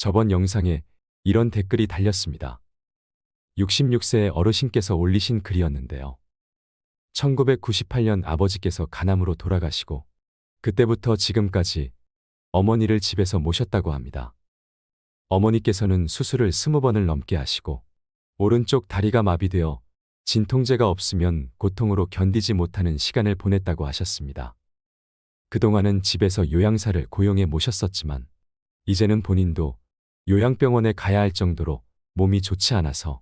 저번 영상에 이런 댓글이 달렸습니다. 66세의 어르신께서 올리신 글이었는데요. 1998년 아버지께서 간암으로 돌아가시고 그때부터 지금까지 어머니를 집에서 모셨다고 합니다. 어머니께서는 수술을 20번을 넘게 하시고 오른쪽 다리가 마비되어 진통제가 없으면 고통으로 견디지 못하는 시간을 보냈다고 하셨습니다. 그동안은 집에서 요양사를 고용해 모셨었지만 이제는 본인도 요양병원에 가야 할 정도로 몸이 좋지 않아서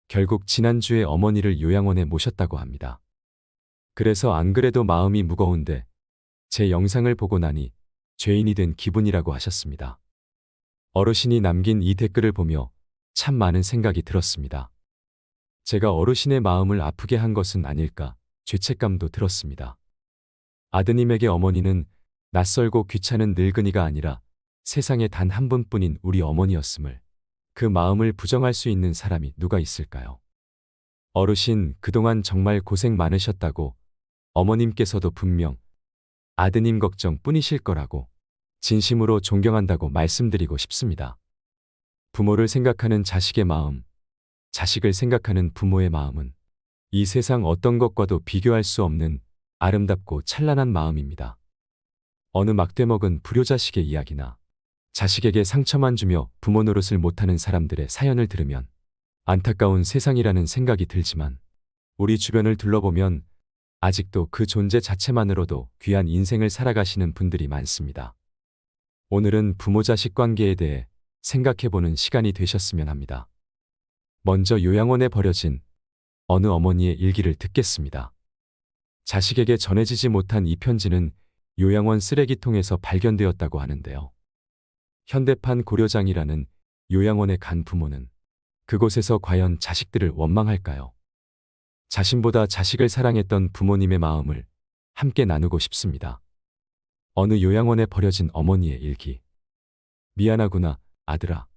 결국 지난주에 어머니를 요양원에 모셨다고 합니다. 그래서 안 그래도 마음이 무거운데 제 영상을 보고 나니 죄인이 된 기분이라고 하셨습니다. 어르신이 남긴 이 댓글을 보며 참 많은 생각이 들었습니다. 제가 어르신의 마음을 아프게 한 것은 아닐까 죄책감도 들었습니다. 아드님에게 어머니는 낯설고 귀찮은 늙은이가 아니라 세상에 단 한 분뿐인 우리 어머니였음을, 그 마음을 부정할 수 있는 사람이 누가 있을까요? 어르신 그동안 정말 고생 많으셨다고 어머님께서도 분명 아드님 걱정 뿐이실 거라고 진심으로 존경한다고 말씀드리고 싶습니다. 부모를 생각하는 자식의 마음, 자식을 생각하는 부모의 마음은 이 세상 어떤 것과도 비교할 수 없는 아름답고 찬란한 마음입니다. 어느 막대먹은 불효자식의 이야기나 자식에게 상처만 주며 부모 노릇을 못하는 사람들의 사연을 들으면 안타까운 세상이라는 생각이 들지만 우리 주변을 둘러보면 아직도 그 존재 자체만으로도 귀한 인생을 살아가시는 분들이 많습니다. 오늘은 부모-자식 관계에 대해 생각해보는 시간이 되셨으면 합니다. 먼저 요양원에 버려진 어느 어머니의 일기를 듣겠습니다. 자식에게 전해지지 못한 이 편지는 요양원 쓰레기통에서 발견되었다고 하는데요. 현대판 고려장이라는 요양원에 간 부모는 그곳에서 과연 자식들을 원망할까요? 자신보다 자식을 사랑했던 부모님의 마음을 함께 나누고 싶습니다. 어느 요양원에 버려진 어머니의 일기. 미안하구나, 아들아.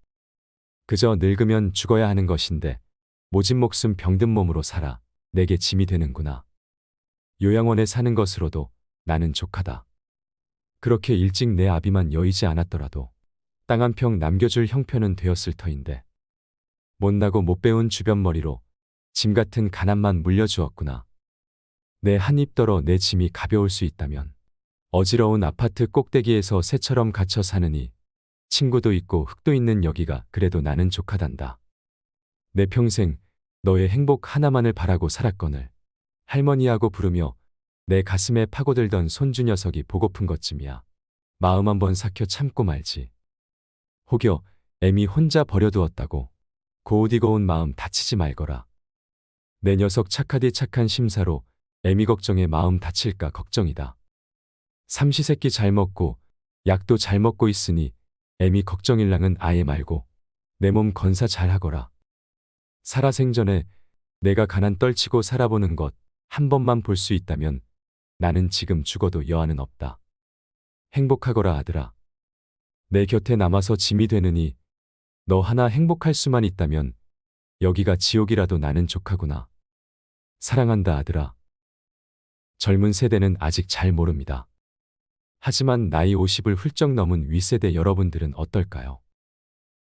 그저 늙으면 죽어야 하는 것인데 모진 목숨 병든 몸으로 살아 내게 짐이 되는구나. 요양원에 사는 것으로도 나는 족하다. 그렇게 일찍 내 아비만 여의지 않았더라도 땅 한 평 남겨줄 형편은 되었을 터인데 못나고 못 배운 주변머리로 짐 같은 가난만 물려주었구나. 내 한 입 덜어 내 짐이 가벼울 수 있다면 어지러운 아파트 꼭대기에서 새처럼 갇혀 사느니 친구도 있고 흙도 있는 여기가 그래도 나는 족하단다. 내 평생 너의 행복 하나만을 바라고 살았거늘 할머니하고 부르며 내 가슴에 파고들던 손주 녀석이 보고픈 것쯤이야. 마음 한번 삭혀 참고 말지. 혹여 애미 혼자 버려두었다고 고우디고운 마음 다치지 말거라. 내 녀석 착하디 착한 심사로 애미 걱정에 마음 다칠까 걱정이다. 삼시세끼 잘 먹고 약도 잘 먹고 있으니 애미 걱정일랑은 아예 말고 내 몸 건사 잘 하거라. 살아생전에 내가 가난 떨치고 살아보는 것 한 번만 볼 수 있다면 나는 지금 죽어도 여한은 없다. 행복하거라 아들아. 내 곁에 남아서 짐이 되느니 너 하나 행복할 수만 있다면 여기가 지옥이라도 나는 족하구나. 사랑한다 아들아. 젊은 세대는 아직 잘 모릅니다. 하지만 나이 50을 훌쩍 넘은 윗세대 여러분들은 어떨까요?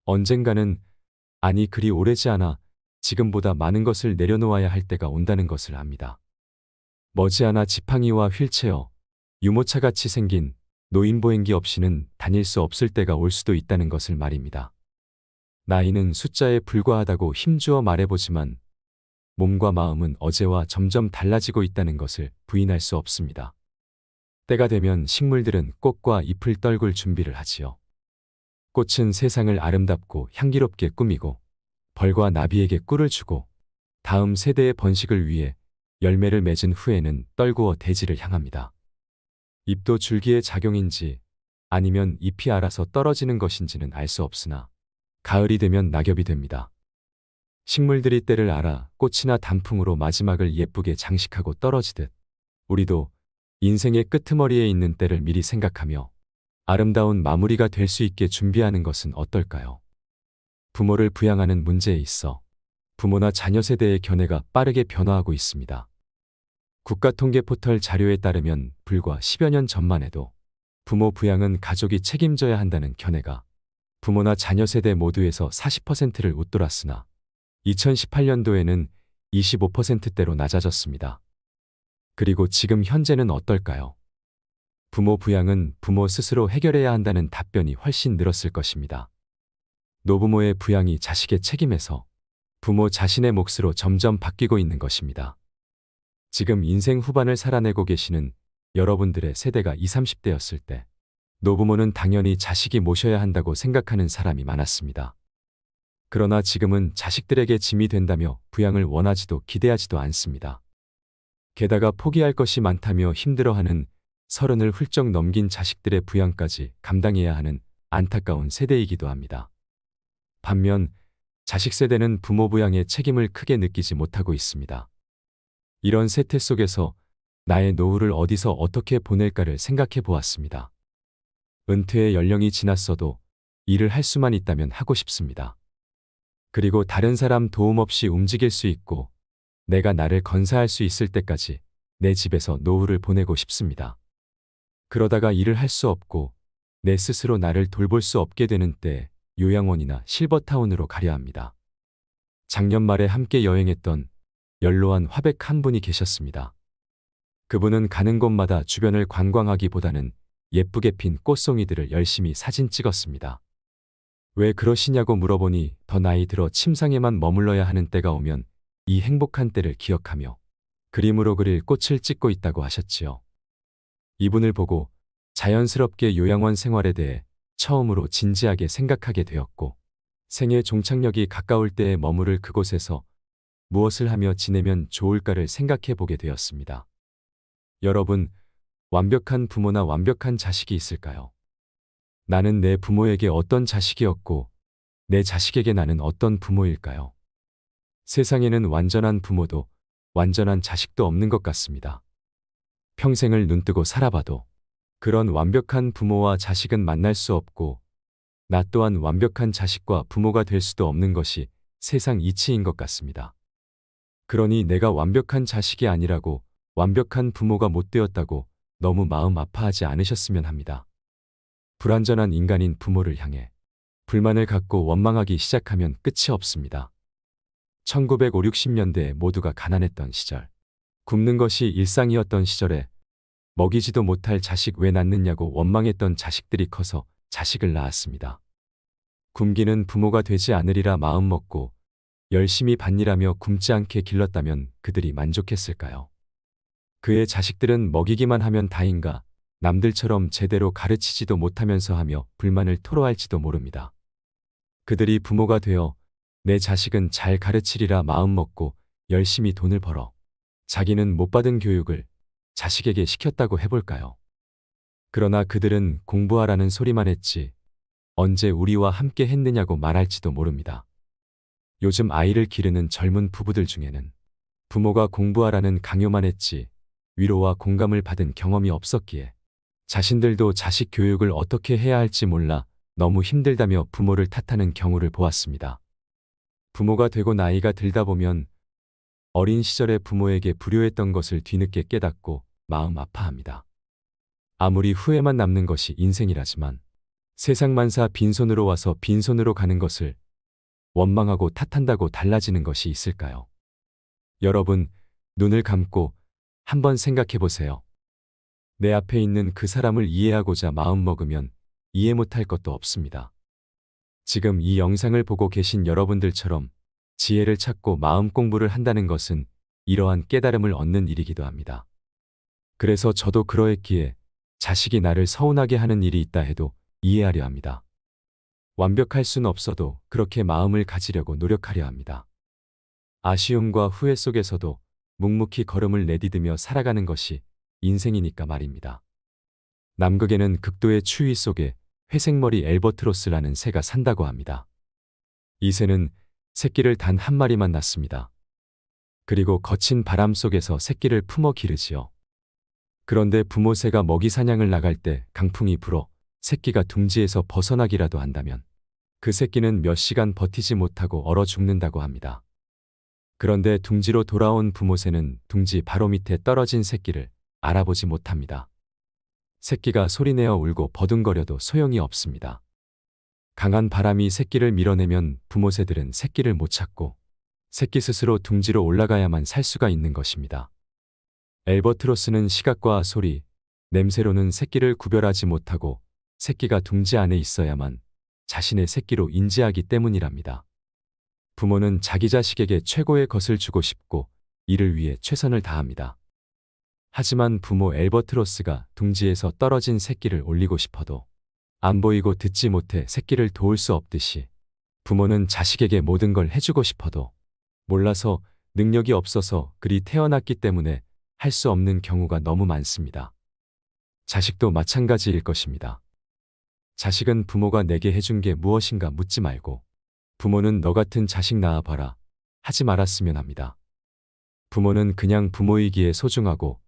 언젠가는, 아니 그리 오래지 않아 지금보다 많은 것을 내려놓아야 할 때가 온다는 것을 압니다. 머지않아 지팡이와 휠체어, 유모차같이 생긴 노인보행기 없이는 다닐 수 없을 때가 올 수도 있다는 것을 말입니다. 나이는 숫자에 불과하다고 힘주어 말해보지만 몸과 마음은 어제와 점점 달라지고 있다는 것을 부인할 수 없습니다. 때가 되면 식물들은 꽃과 잎을 떨굴 준비를 하지요. 꽃은 세상을 아름답고 향기롭게 꾸미고 벌과 나비에게 꿀을 주고 다음 세대의 번식을 위해 열매를 맺은 후에는 떨구어 대지를 향합니다. 잎도 줄기의 작용인지 아니면 잎이 알아서 떨어지는 것인지는 알 수 없으나 가을이 되면 낙엽이 됩니다. 식물들이 때를 알아 꽃이나 단풍으로 마지막을 예쁘게 장식하고 떨어지듯 우리도 인생의 끄트머리에 있는 때를 미리 생각하며 아름다운 마무리가 될 수 있게 준비하는 것은 어떨까요? 부모를 부양하는 문제에 있어 부모나 자녀 세대의 견해가 빠르게 변화하고 있습니다. 국가통계포털 자료에 따르면 불과 10여 년 전만 해도 부모 부양은 가족이 책임져야 한다는 견해가 부모나 자녀 세대 모두에서 40%를 웃돌았으나 2018년도에는 25%대로 낮아졌습니다. 그리고 지금 현재는 어떨까요? 부모 부양은 부모 스스로 해결해야 한다는 답변이 훨씬 늘었을 것입니다. 노부모의 부양이 자식의 책임에서 부모 자신의 몫으로 점점 바뀌고 있는 것입니다. 지금 인생 후반을 살아내고 계시는 여러분들의 세대가 20, 30대였을 때 노부모는 당연히 자식이 모셔야 한다고 생각하는 사람이 많았습니다. 그러나 지금은 자식들에게 짐이 된다며 부양을 원하지도 기대하지도 않습니다. 게다가 포기할 것이 많다며 힘들어하는 30을 훌쩍 넘긴 자식들의 부양까지 감당해야 하는 안타까운 세대이기도 합니다. 반면 자식 세대는 부모 부양의 책임을 크게 느끼지 못하고 있습니다. 이런 세태 속에서 나의 노후를 어디서 어떻게 보낼까를 생각해 보았습니다. 은퇴의 연령이 지났어도 일을 할 수만 있다면 하고 싶습니다. 그리고 다른 사람 도움 없이 움직일 수 있고 내가 나를 건사할 수 있을 때까지 내 집에서 노후를 보내고 싶습니다. 그러다가 일을 할 수 없고 내 스스로 나를 돌볼 수 없게 되는 때 요양원이나 실버타운으로 가려 합니다. 작년 말에 함께 여행했던 연로한 화백 한 분이 계셨습니다. 그분은 가는 곳마다 주변을 관광하기보다는 예쁘게 핀 꽃송이들을 열심히 사진 찍었습니다. 왜 그러시냐고 물어보니 더 나이 들어 침상에만 머물러야 하는 때가 오면 이 행복한 때를 기억하며 그림으로 그릴 꽃을 찍고 있다고 하셨지요. 이분을 보고 자연스럽게 요양원 생활에 대해 처음으로 진지하게 생각하게 되었고 생애 종착역이 가까울 때에 머무를 그곳에서 무엇을 하며 지내면 좋을까를 생각해 보게 되었습니다. 여러분, 완벽한 부모나 완벽한 자식이 있을까요? 나는 내 부모에게 어떤 자식이었고 내 자식에게 나는 어떤 부모일까요? 세상에는 완전한 부모도 완전한 자식도 없는 것 같습니다. 평생을 눈뜨고 살아봐도 그런 완벽한 부모와 자식은 만날 수 없고 나 또한 완벽한 자식과 부모가 될 수도 없는 것이 세상 이치인 것 같습니다. 그러니 내가 완벽한 자식이 아니라고 완벽한 부모가 못 되었다고 너무 마음 아파하지 않으셨으면 합니다. 불완전한 인간인 부모를 향해 불만을 갖고 원망하기 시작하면 끝이 없습니다. 1950, 60년대에 모두가 가난했던 시절, 굶는 것이 일상이었던 시절에 먹이지도 못할 자식 왜 낳느냐고 원망했던 자식들이 커서 자식을 낳았습니다. 굶기는 부모가 되지 않으리라 마음먹고 열심히 밭일하며 굶지 않게 길렀다면 그들이 만족했을까요? 그의 자식들은 먹이기만 하면 다인가 남들처럼 제대로 가르치지도 못하면서 하며 불만을 토로할지도 모릅니다. 그들이 부모가 되어 내 자식은 잘 가르치리라 마음먹고 열심히 돈을 벌어 자기는 못 받은 교육을 자식에게 시켰다고 해볼까요? 그러나 그들은 공부하라는 소리만 했지 언제 우리와 함께 했느냐고 말할지도 모릅니다. 요즘 아이를 기르는 젊은 부부들 중에는 부모가 공부하라는 강요만 했지 위로와 공감을 받은 경험이 없었기에 자신들도 자식 교육을 어떻게 해야 할지 몰라 너무 힘들다며 부모를 탓하는 경우를 보았습니다. 부모가 되고 나이가 들다 보면 어린 시절에 부모에게 불효했던 것을 뒤늦게 깨닫고 마음 아파합니다. 아무리 후회만 남는 것이 인생이라지만 세상만사 빈손으로 와서 빈손으로 가는 것을 원망하고 탓한다고 달라지는 것이 있을까요? 여러분, 눈을 감고 한번 생각해 보세요. 내 앞에 있는 그 사람을 이해하고자 마음먹으면 이해 못할 것도 없습니다. 지금 이 영상을 보고 계신 여러분들처럼 지혜를 찾고 마음 공부를 한다는 것은 이러한 깨달음을 얻는 일이기도 합니다. 그래서 저도 그러했기에 자식이 나를 서운하게 하는 일이 있다 해도 이해하려 합니다. 완벽할 순 없어도 그렇게 마음을 가지려고 노력하려 합니다. 아쉬움과 후회 속에서도 묵묵히 걸음을 내디디며 살아가는 것이 인생이니까 말입니다. 남극에는 극도의 추위 속에 회색머리 엘버트로스라는 새가 산다고 합니다. 이 새는 새끼를 단 한 마리만 낳습니다. 그리고 거친 바람 속에서 새끼를 품어 기르지요. 그런데 부모 새가 먹이 사냥을 나갈 때 강풍이 불어 새끼가 둥지에서 벗어나기라도 한다면 그 새끼는 몇 시간 버티지 못하고 얼어 죽는다고 합니다. 그런데 둥지로 돌아온 부모 새는 둥지 바로 밑에 떨어진 새끼를 알아보지 못합니다. 새끼가 소리내어 울고 버둥거려도 소용이 없습니다. 강한 바람이 새끼를 밀어내면 부모 새들은 새끼를 못 찾고 새끼 스스로 둥지로 올라가야만 살 수가 있는 것입니다. 엘버트로스는 시각과 소리, 냄새로는 새끼를 구별하지 못하고 새끼가 둥지 안에 있어야만 자신의 새끼로 인지하기 때문이랍니다. 부모는 자기 자식에게 최고의 것을 주고 싶고 이를 위해 최선을 다합니다. 하지만 부모 엘버트로스가 둥지에서 떨어진 새끼를 올리고 싶어도 안 보이고 듣지 못해 새끼를 도울 수 없듯이 부모는 자식에게 모든 걸 해주고 싶어도 몰라서 능력이 없어서 그리 태어났기 때문에 할 수 없는 경우가 너무 많습니다. 자식도 마찬가지일 것입니다. 자식은 부모가 내게 해준 게 무엇인가 묻지 말고 부모는 너 같은 자식 낳아봐라 하지 말았으면 합니다. 부모는 그냥 부모이기에 소중하고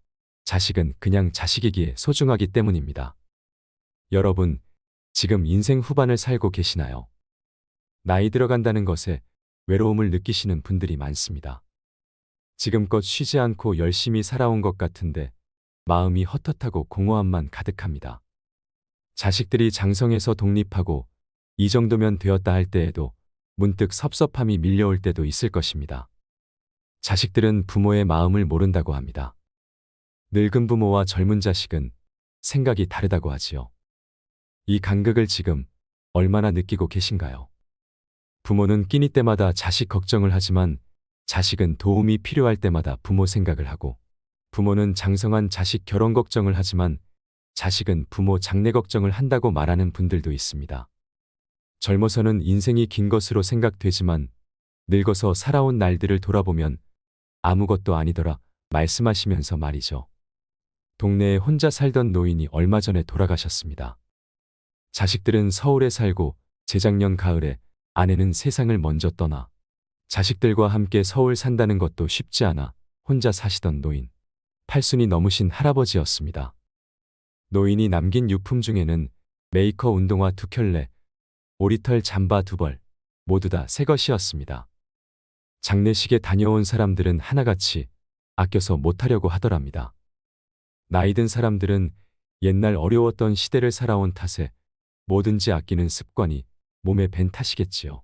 자식은 그냥 자식이기에 소중하기 때문입니다. 여러분, 지금 인생 후반을 살고 계시나요? 나이 들어간다는 것에 외로움을 느끼시는 분들이 많습니다. 지금껏 쉬지 않고 열심히 살아온 것 같은데 마음이 헛헛하고 공허함만 가득합니다. 자식들이 장성해서 독립하고 이 정도면 되었다 할 때에도 문득 섭섭함이 밀려올 때도 있을 것입니다. 자식들은 부모의 마음을 모른다고 합니다. 늙은 부모와 젊은 자식은 생각이 다르다고 하지요. 이 간극을 지금 얼마나 느끼고 계신가요? 부모는 끼니 때마다 자식 걱정을 하지만 자식은 도움이 필요할 때마다 부모 생각을 하고 부모는 장성한 자식 결혼 걱정을 하지만 자식은 부모 장래 걱정을 한다고 말하는 분들도 있습니다. 젊어서는 인생이 긴 것으로 생각되지만 늙어서 살아온 날들을 돌아보면 아무것도 아니더라 말씀하시면서 말이죠. 동네에 혼자 살던 노인이 얼마 전에 돌아가셨습니다. 자식들은 서울에 살고 재작년 가을에 아내는 세상을 먼저 떠나 자식들과 함께 서울 산다는 것도 쉽지 않아 혼자 사시던 노인, 팔순이 넘으신 할아버지였습니다. 노인이 남긴 유품 중에는 메이커 운동화 2켤레, 오리털 잠바 2벌, 모두 다 새 것이었습니다. 장례식에 다녀온 사람들은 하나같이 아껴서 못하려고 하더랍니다. 나이 든 사람들은 옛날 어려웠던 시대를 살아온 탓에 뭐든지 아끼는 습관이 몸에 밴 탓이겠지요.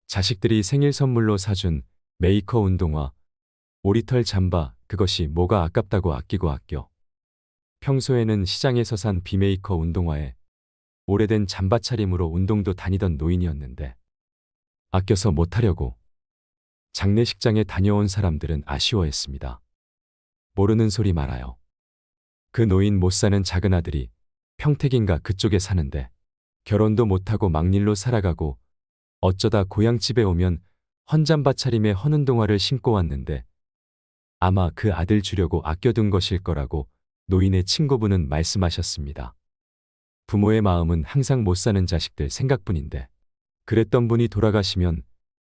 자식들이 생일 선물로 사준 메이커 운동화, 오리털 잠바, 그것이 뭐가 아깝다고 아끼고 아껴. 평소에는 시장에서 산 비메이커 운동화에 오래된 잠바 차림으로 운동도 다니던 노인이었는데 아껴서 못하려고 장례식장에 다녀온 사람들은 아쉬워했습니다. 모르는 소리 말아요. 그 노인 못 사는 작은 아들이 평택인가 그쪽에 사는데 결혼도 못하고 막일로 살아가고 어쩌다 고향집에 오면 헌잠바 차림에 헌운동화를 신고 왔는데 아마 그 아들 주려고 아껴둔 것일 거라고 노인의 친구분은 말씀하셨습니다. 부모의 마음은 항상 못 사는 자식들 생각뿐인데 그랬던 분이 돌아가시면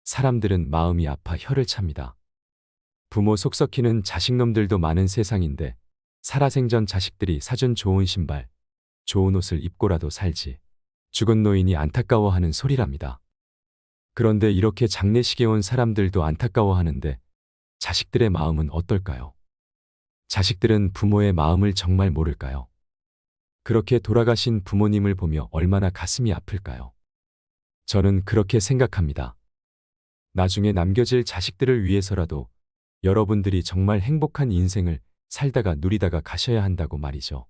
사람들은 마음이 아파 혀를 찹니다. 부모 속 썩히는 자식놈들도 많은 세상인데 살아생전 자식들이 사준 좋은 신발, 좋은 옷을 입고라도 살지 죽은 노인이 안타까워하는 소리랍니다. 그런데 이렇게 장례식에 온 사람들도 안타까워하는데 자식들의 마음은 어떨까요? 자식들은 부모의 마음을 정말 모를까요? 그렇게 돌아가신 부모님을 보며 얼마나 가슴이 아플까요? 저는 그렇게 생각합니다. 나중에 남겨질 자식들을 위해서라도 여러분들이 정말 행복한 인생을 살다가 누리다가 가셔야 한다고 말이죠.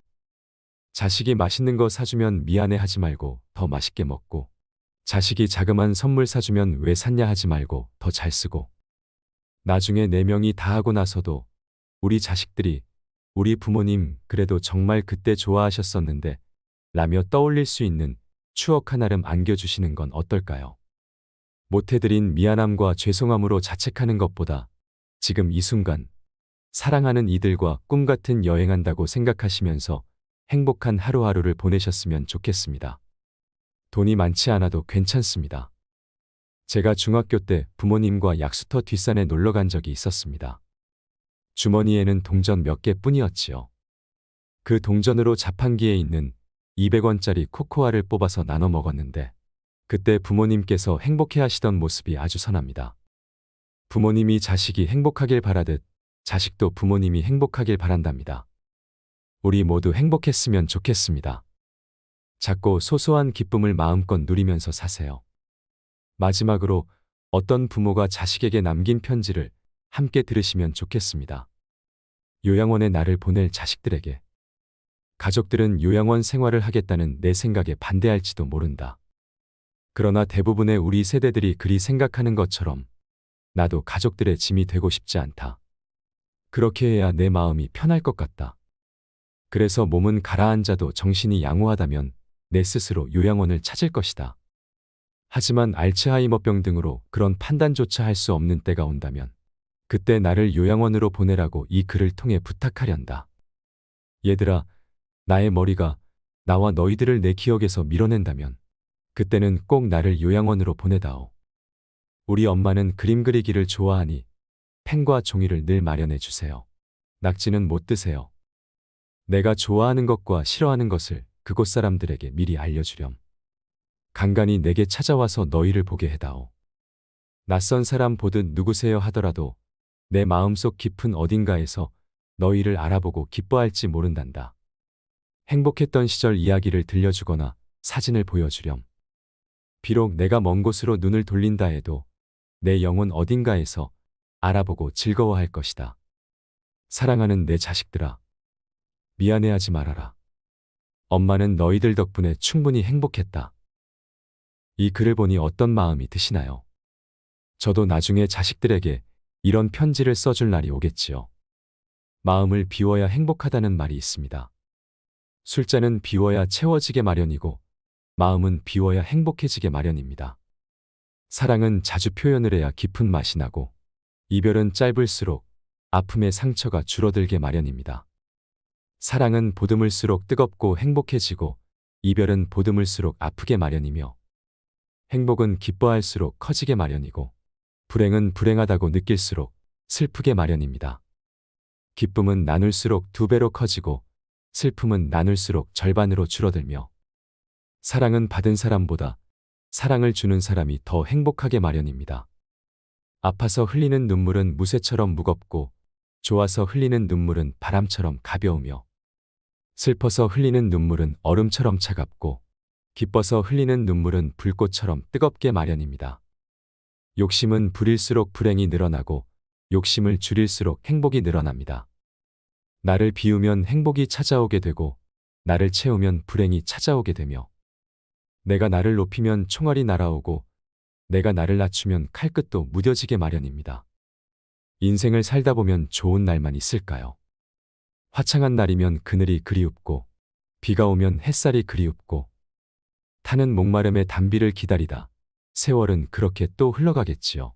자식이 맛있는 거 사주면 미안해하지 말고 더 맛있게 먹고 자식이 자그만 선물 사주면 왜 샀냐 하지 말고 더 잘 쓰고 나중에 4명이 다 하고 나서도 우리 자식들이 우리 부모님 그래도 정말 그때 좋아하셨었는데 라며 떠올릴 수 있는 추억 하나를 안겨주시는 건 어떨까요? 못해드린 미안함과 죄송함으로 자책하는 것보다 지금 이 순간 사랑하는 이들과 꿈같은 여행한다고 생각하시면서 행복한 하루하루를 보내셨으면 좋겠습니다. 돈이 많지 않아도 괜찮습니다. 제가 중학교 때 부모님과 약수터 뒷산에 놀러 간 적이 있었습니다. 주머니에는 동전 몇 개뿐이었지요. 그 동전으로 자판기에 있는 200원짜리 코코아를 뽑아서 나눠 먹었는데 그때 부모님께서 행복해 하시던 모습이 아주 선합니다. 부모님이 자식이 행복하길 바라듯 자식도 부모님이 행복하길 바란답니다. 우리 모두 행복했으면 좋겠습니다. 작고 소소한 기쁨을 마음껏 누리면서 사세요. 마지막으로 어떤 부모가 자식에게 남긴 편지를 함께 들으시면 좋겠습니다. 요양원에 나를 보낼 자식들에게. 가족들은 요양원 생활을 하겠다는 내 생각에 반대할지도 모른다. 그러나 대부분의 우리 세대들이 그리 생각하는 것처럼 나도 가족들의 짐이 되고 싶지 않다. 그렇게 해야 내 마음이 편할 것 같다. 그래서 몸은 가라앉아도 정신이 양호하다면 내 스스로 요양원을 찾을 것이다. 하지만 알츠하이머병 등으로 그런 판단조차 할 수 없는 때가 온다면 그때 나를 요양원으로 보내라고 이 글을 통해 부탁하련다. 얘들아, 나의 머리가 나와 너희들을 내 기억에서 밀어낸다면 그때는 꼭 나를 요양원으로 보내다오. 우리 엄마는 그림 그리기를 좋아하니 펜과 종이를 늘 마련해 주세요. 낙지는 못 드세요. 내가 좋아하는 것과 싫어하는 것을 그곳 사람들에게 미리 알려주렴. 간간히 내게 찾아와서 너희를 보게 해다오. 낯선 사람 보듯 누구세요 하더라도 내 마음속 깊은 어딘가에서 너희를 알아보고 기뻐할지 모른단다. 행복했던 시절 이야기를 들려주거나 사진을 보여주렴. 비록 내가 먼 곳으로 눈을 돌린다 해도 내 영혼 어딘가에서 알아보고 즐거워할 것이다. 사랑하는 내 자식들아, 미안해하지 말아라. 엄마는 너희들 덕분에 충분히 행복했다. 이 글을 보니 어떤 마음이 드시나요? 저도 나중에 자식들에게 이런 편지를 써줄 날이 오겠지요. 마음을 비워야 행복하다는 말이 있습니다. 술잔은 비워야 채워지게 마련이고 마음은 비워야 행복해지게 마련입니다. 사랑은 자주 표현을 해야 깊은 맛이 나고 이별은 짧을수록 아픔의 상처가 줄어들게 마련입니다. 사랑은 보듬을수록 뜨겁고 행복해지고 이별은 보듬을수록 아프게 마련이며 행복은 기뻐할수록 커지게 마련이고 불행은 불행하다고 느낄수록 슬프게 마련입니다. 기쁨은 나눌수록 2배로 커지고 슬픔은 나눌수록 절반으로 줄어들며 사랑은 받은 사람보다 사랑을 주는 사람이 더 행복하게 마련입니다. 아파서 흘리는 눈물은 무쇠처럼 무겁고 좋아서 흘리는 눈물은 바람처럼 가벼우며 슬퍼서 흘리는 눈물은 얼음처럼 차갑고 기뻐서 흘리는 눈물은 불꽃처럼 뜨겁게 마련입니다. 욕심은 부릴수록 불행이 늘어나고 욕심을 줄일수록 행복이 늘어납니다. 나를 비우면 행복이 찾아오게 되고 나를 채우면 불행이 찾아오게 되며 내가 나를 높이면 총알이 날아오고 내가 나를 낮추면 칼끝도 무뎌지게 마련입니다. 인생을 살다 보면 좋은 날만 있을까요? 화창한 날이면 그늘이 그리웁고 비가 오면 햇살이 그리웁고 타는 목마름의 단비를 기다리다 세월은 그렇게 또 흘러가겠지요.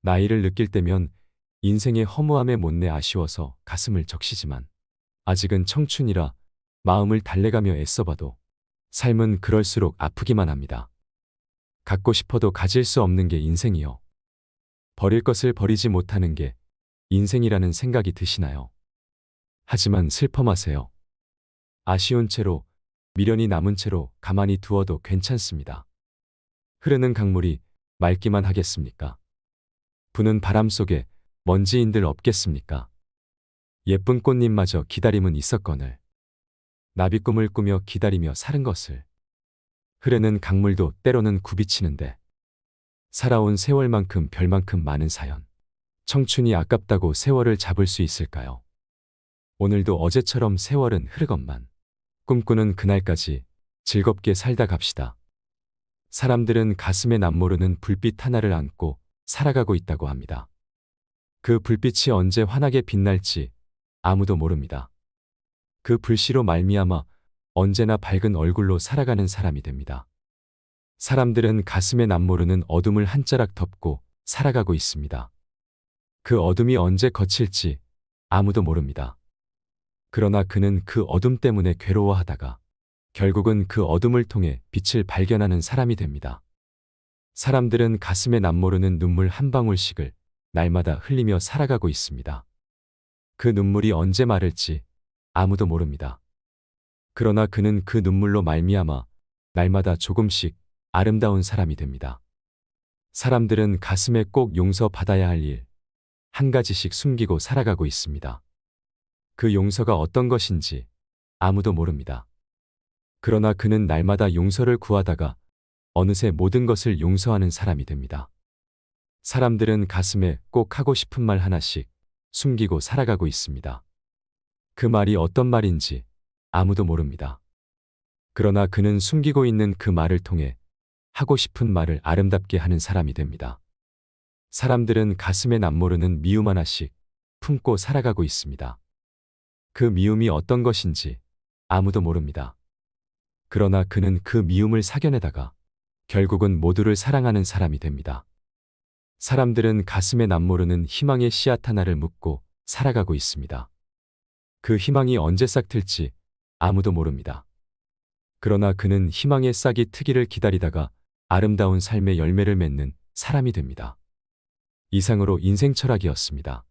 나이를 느낄 때면 인생의 허무함에 못내 아쉬워서 가슴을 적시지만 아직은 청춘이라 마음을 달래가며 애써봐도 삶은 그럴수록 아프기만 합니다. 갖고 싶어도 가질 수 없는 게 인생이요. 버릴 것을 버리지 못하는 게 인생이라는 생각이 드시나요? 하지만 슬퍼 마세요. 아쉬운 채로 미련이 남은 채로 가만히 두어도 괜찮습니다. 흐르는 강물이 맑기만 하겠습니까? 부는 바람 속에 먼지인들 없겠습니까? 예쁜 꽃잎마저 기다림은 있었거늘 나비꿈을 꾸며 기다리며 사는 것을 흐르는 강물도 때로는 굽이치는데 살아온 세월만큼 별만큼 많은 사연 청춘이 아깝다고 세월을 잡을 수 있을까요? 오늘도 어제처럼 세월은 흐르건만 꿈꾸는 그날까지 즐겁게 살다 갑시다. 사람들은 가슴에 남모르는 불빛 하나를 안고 살아가고 있다고 합니다. 그 불빛이 언제 환하게 빛날지 아무도 모릅니다. 그 불씨로 말미암아 언제나 밝은 얼굴로 살아가는 사람이 됩니다. 사람들은 가슴에 남모르는 어둠을 한 자락 덮고 살아가고 있습니다. 그 어둠이 언제 거칠지 아무도 모릅니다. 그러나 그는 그 어둠 때문에 괴로워하다가 결국은 그 어둠을 통해 빛을 발견하는 사람이 됩니다. 사람들은 가슴에 남모르는 눈물 한 방울씩을 날마다 흘리며 살아가고 있습니다. 그 눈물이 언제 마를지 아무도 모릅니다. 그러나 그는 그 눈물로 말미암아 날마다 조금씩 아름다운 사람이 됩니다. 사람들은 가슴에 꼭 용서받아야 할 일, 한 가지씩 숨기고 살아가고 있습니다. 그 용서가 어떤 것인지 아무도 모릅니다. 그러나 그는 날마다 용서를 구하다가 어느새 모든 것을 용서하는 사람이 됩니다. 사람들은 가슴에 꼭 하고 싶은 말 하나씩 숨기고 살아가고 있습니다. 그 말이 어떤 말인지 아무도 모릅니다. 그러나 그는 숨기고 있는 그 말을 통해 하고 싶은 말을 아름답게 하는 사람이 됩니다. 사람들은 가슴에 남모르는 미움 하나씩 품고 살아가고 있습니다. 그 미움이 어떤 것인지 아무도 모릅니다. 그러나 그는 그 미움을 사겨내다가 결국은 모두를 사랑하는 사람이 됩니다. 사람들은 가슴에 남모르는 희망의 씨앗 하나를 묻고 살아가고 있습니다. 그 희망이 언제 싹틀지 아무도 모릅니다. 그러나 그는 희망의 싹이 트기를 기다리다가 아름다운 삶의 열매를 맺는 사람이 됩니다. 이상으로 인생 철학이었습니다.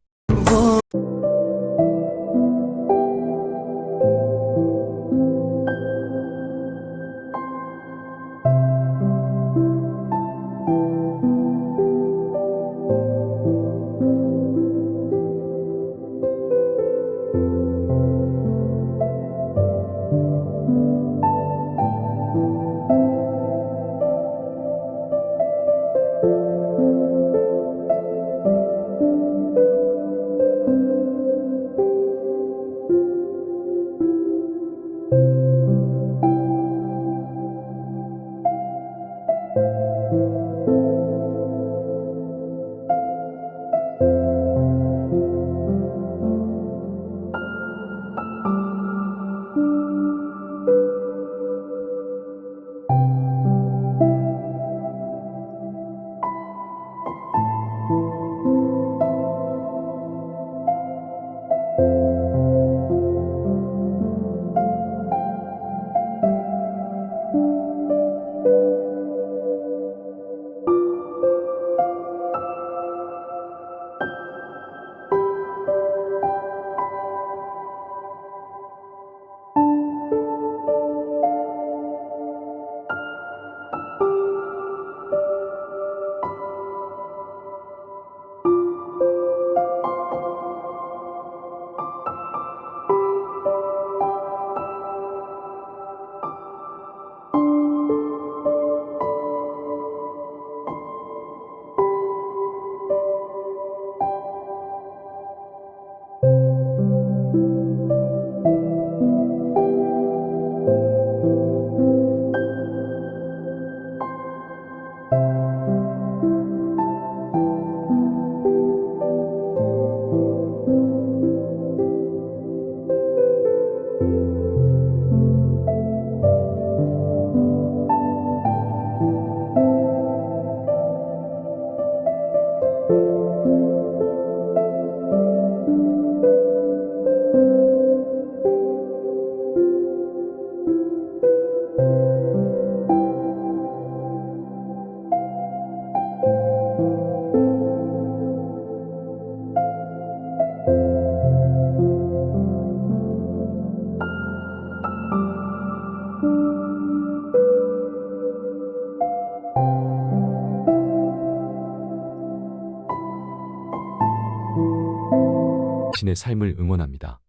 신의 삶을 응원합니다.